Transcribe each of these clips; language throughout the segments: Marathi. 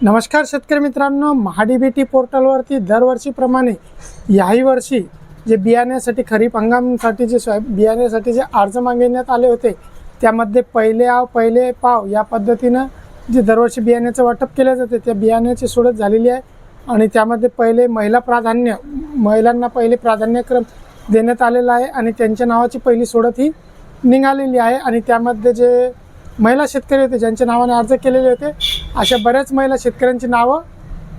नमस्कार शेतकरी मित्रांनो, महाडीबीटी पोर्टलवरती दरवर्षीप्रमाणे याही वर्षी जे बियाण्यासाठी खरीप हंगामासाठी जे बियाण्यासाठी जे अर्ज मागवण्यात आले होते त्यामध्ये पहिले आव पहिले पाव या पद्धतीनं जे दरवर्षी बियाण्याचं वाटप केले जाते त्या बियाण्याची सोडत झालेली आहे आणि त्यामध्ये पहिले महिलांना पहिले प्राधान्यक्रम देण्यात आलेला आहे आणि त्यांच्या नावाची पहिली सोडत ही निघालेली आहे आणि त्यामध्ये जे महिला शेतकरी होते ज्यांच्या नावाने अर्ज केलेले होते अशा बऱ्याच महिला शेतकऱ्यांची नावं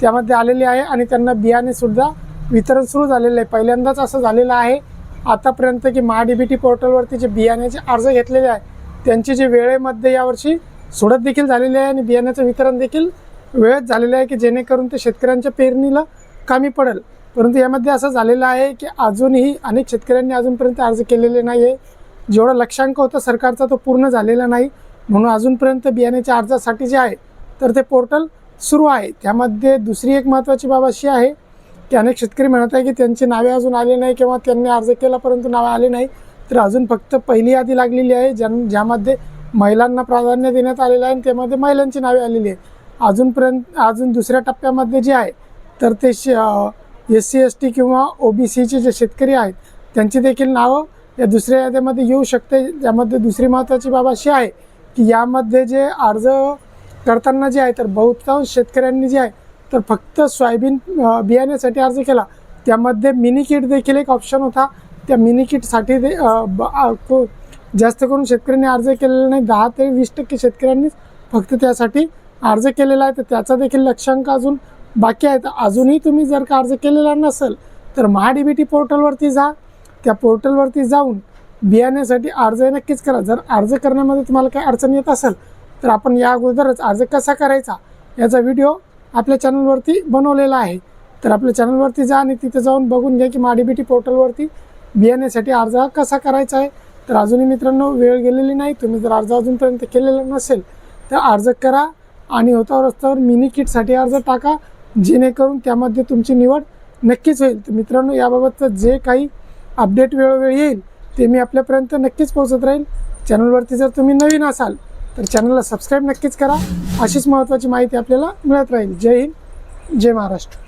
त्यामध्ये आलेली आहे आणि त्यांना बियाणेसुद्धा वितरण सुरू झालेलं आहे। पहिल्यांदाच असं झालेलं आहे आतापर्यंत की महाडीबीटी पोर्टलवरती जे बियाण्याचे अर्ज घेतलेले आहे त्यांची जे वेळेमध्ये यावर्षी सोडत देखील झालेली आहे आणि बियाण्याचं वितरण देखील वेळेत झालेलं आहे की जेणेकरून ते शेतकऱ्यांच्या पेरणीला कामी पडेल। परंतु यामध्ये असं झालेलं आहे की अजूनही अनेक शेतकऱ्यांनी अजूनपर्यंत अर्ज केलेले नाही आहे। जेवढा लक्ष्यांक होता सरकारचा तो पूर्ण झालेला नाही, म्हणून अजूनपर्यंत बियाण्याच्या अर्जासाठी जे आहे तर ते पोर्टल सुरू आहे। त्यामध्ये दुसरी एक महत्त्वाची बाब अशी आहे की अनेक शेतकरी म्हणत आहे की त्यांची नावे अजून आले नाही किंवा त्यांनी अर्ज केला परंतु नावे आले नाही, तर अजून फक्त पहिली यादी लागलेली आहे ज्यामध्ये महिलांना प्राधान्य देण्यात आलेलं आहे आणि त्यामध्ये महिलांची नावे आलेली आहे। अजून दुसऱ्या टप्प्यामध्ये जे आहे तर ते SC ST किंवा OBCचे जे शेतकरी आहेत त्यांची देखील नावं या दुसऱ्या यादीमध्ये येऊ शकते। त्यामध्ये दुसरी महत्त्वाची बाब अशी आहे की यामध्ये जे अर्ज करताना जे आहे तर बहुतांश शेतकऱ्यांनी जे आहे तर फक्त सोयाबीन बियाण्यासाठी अर्ज केला। त्यामध्ये मिनी किट देखील एक ऑप्शन होता, त्या मिनी किटसाठी जास्त करून शेतकऱ्यांनी अर्ज केलेला नाही। 10 ते 20% शेतकऱ्यांनीच फक्त त्यासाठी अर्ज केलेला आहे, तर त्याचा देखील लक्ष्यांक अजून बाकी आहे। तर अजूनही तुम्ही जर का अर्ज केलेला नसेल तर महाडीबीटी पोर्टलवरती जा, त्या पोर्टलवरती जाऊन बियाण्यासाठी अर्ज नक्कीच करा। जर अर्ज करण्यामध्ये तुम्हाला काही अडचण येत असेल तर आपण या अगोदरच अर्ज कसा करायचा याचा व्हिडिओ आपल्या चॅनलवरती बनवलेला आहे, तर आपल्या चॅनलवरती जा आणि तिथे जाऊन बघून घ्या की महाडीबीटी पोर्टलवरती बियाण्यासाठी अर्ज कसा करायचा आहे। तर अजूनही मित्रांनो वेळ गेलेली नाही, तुम्ही जर अर्ज अजूनपर्यंत केलेला नसेल तर अर्ज करा आणि रस्त्यावर मिनी किटसाठी अर्ज टाका, जेणेकरून त्यामध्ये तुमची निवड नक्कीच होईल। तर मित्रांनो, याबाबतचं जे काही अपडेट वेळोवेळी येईल ते मी आपल्यापर्यंत नक्कीच पोहोचत राहील। चॅनलवरती जर तुम्ही नवीन असाल तर चॅनलला सबस्क्राईब नक्कीच करा, अशीच महत्त्वाची माहिती आपल्याला मिळत राहील। जय हिंद, जय महाराष्ट्र।